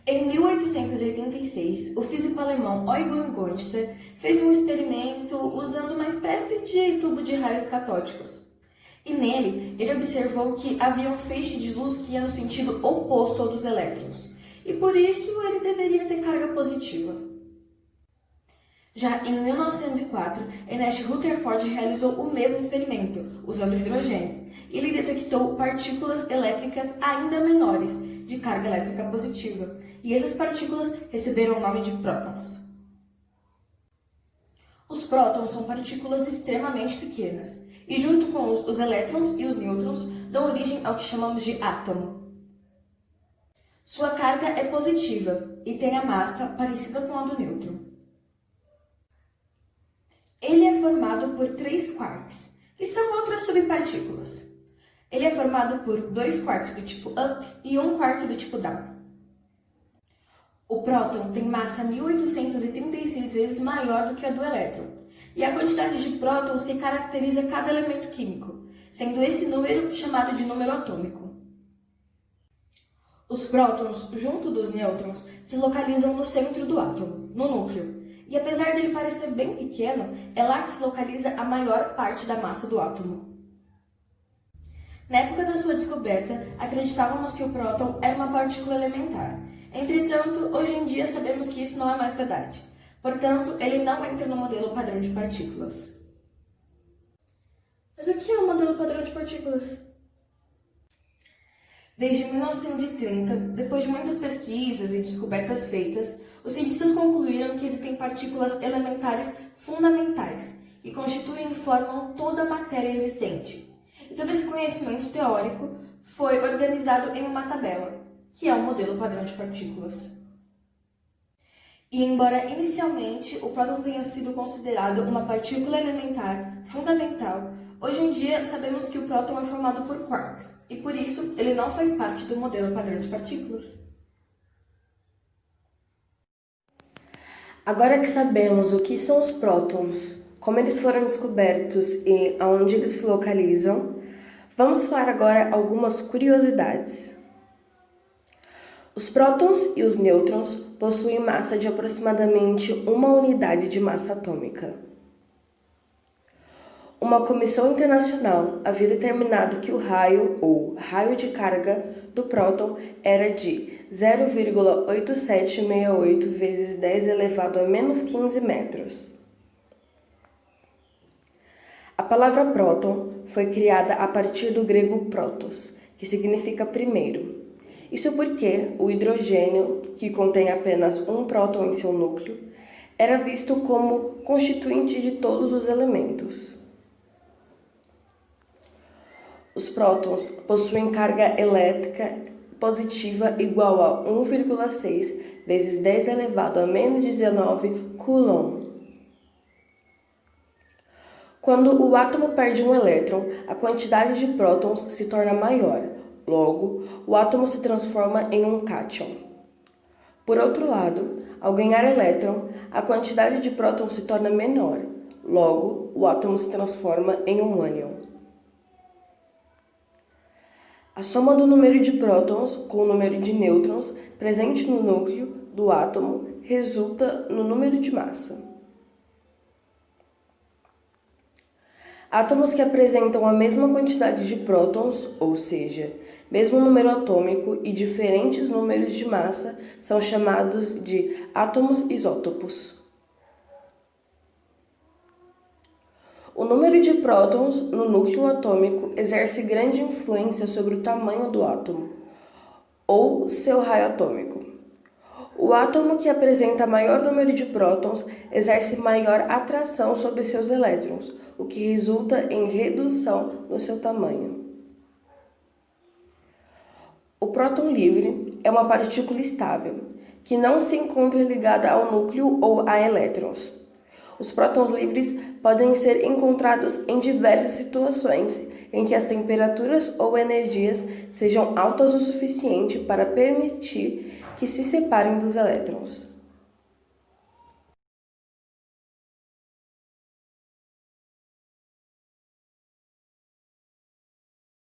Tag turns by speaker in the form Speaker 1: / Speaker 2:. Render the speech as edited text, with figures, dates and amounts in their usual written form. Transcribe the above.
Speaker 1: Em 1886, o físico alemão Eugen Gonster fez um experimento usando uma espécie de tubo de raios catódicos. E nele, ele observou que havia um feixe de luz que ia no sentido oposto ao dos elétrons, e por isso ele deveria ter carga positiva. Já em 1904, Ernest Rutherford realizou o mesmo experimento, usando hidrogênio. Ele detectou partículas elétricas ainda menores, de carga elétrica positiva, e essas partículas receberam o nome de prótons. Os prótons são partículas extremamente pequenas, e junto com os elétrons e os nêutrons, dão origem ao que chamamos de átomo. Sua carga é positiva e tem a massa parecida com a do nêutron. Ele é formado por 3 quarks, que são outras subpartículas. Ele é formado por 2 quarks do tipo up e 1 quark do tipo down. O próton tem massa 1836 vezes maior do que a do elétron, e a quantidade de prótons que caracteriza cada elemento químico, sendo esse número chamado de número atômico. Os prótons, junto dos nêutrons, se localizam no centro do átomo, no núcleo, e apesar dele parecer bem pequeno, é lá que se localiza a maior parte da massa do átomo. Na época da sua descoberta, acreditávamos que o próton era uma partícula elementar. Entretanto, hoje em dia sabemos que isso não é mais verdade. Portanto, ele não entra no modelo padrão de partículas. Mas o que é o modelo padrão de partículas? Desde 1930, depois de muitas pesquisas e descobertas feitas, os cientistas concluíram que existem partículas elementares fundamentais, que constituem e formam toda a matéria existente. E todo esse conhecimento teórico foi organizado em uma tabela, que é o modelo padrão de partículas. E embora inicialmente o próton tenha sido considerado uma partícula elementar fundamental, hoje em dia sabemos que o próton é formado por quarks, e por isso ele não faz parte do modelo padrão de partículas.
Speaker 2: Agora que sabemos o que são os prótons, como eles foram descobertos e aonde eles se localizam, vamos falar agora algumas curiosidades. Os prótons e os nêutrons possuem massa de aproximadamente 1 unidade de massa atômica. Uma comissão internacional havia determinado que o raio, ou raio de carga, do próton era de 0,8768 vezes 10 elevado a menos 15 metros. A palavra próton foi criada a partir do grego protos, que significa primeiro. Isso porque o hidrogênio, que contém apenas um próton em seu núcleo, era visto como constituinte de todos os elementos. Os prótons possuem carga elétrica positiva igual a 1,6 vezes 10 elevado a menos 19 coulomb. Quando o átomo perde um elétron, a quantidade de prótons se torna maior. Logo, o átomo se transforma em um cátion. Por outro lado, ao ganhar elétron, a quantidade de prótons se torna menor. Logo, o átomo se transforma em um ânion. A soma do número de prótons com o número de nêutrons presente no núcleo do átomo resulta no número de massa. Átomos que apresentam a mesma quantidade de prótons, ou seja, mesmo número atômico e diferentes números de massa, são chamados de átomos isótopos. O número de prótons no núcleo atômico exerce grande influência sobre o tamanho do átomo, ou seu raio atômico. O átomo que apresenta maior número de prótons exerce maior atração sobre seus elétrons, o que resulta em redução no seu tamanho. O próton livre é uma partícula estável, que não se encontra ligada ao núcleo ou a elétrons. Os prótons livres podem ser encontrados em diversas situações em que as temperaturas ou energias sejam altas o suficiente para permitir que se separem dos elétrons.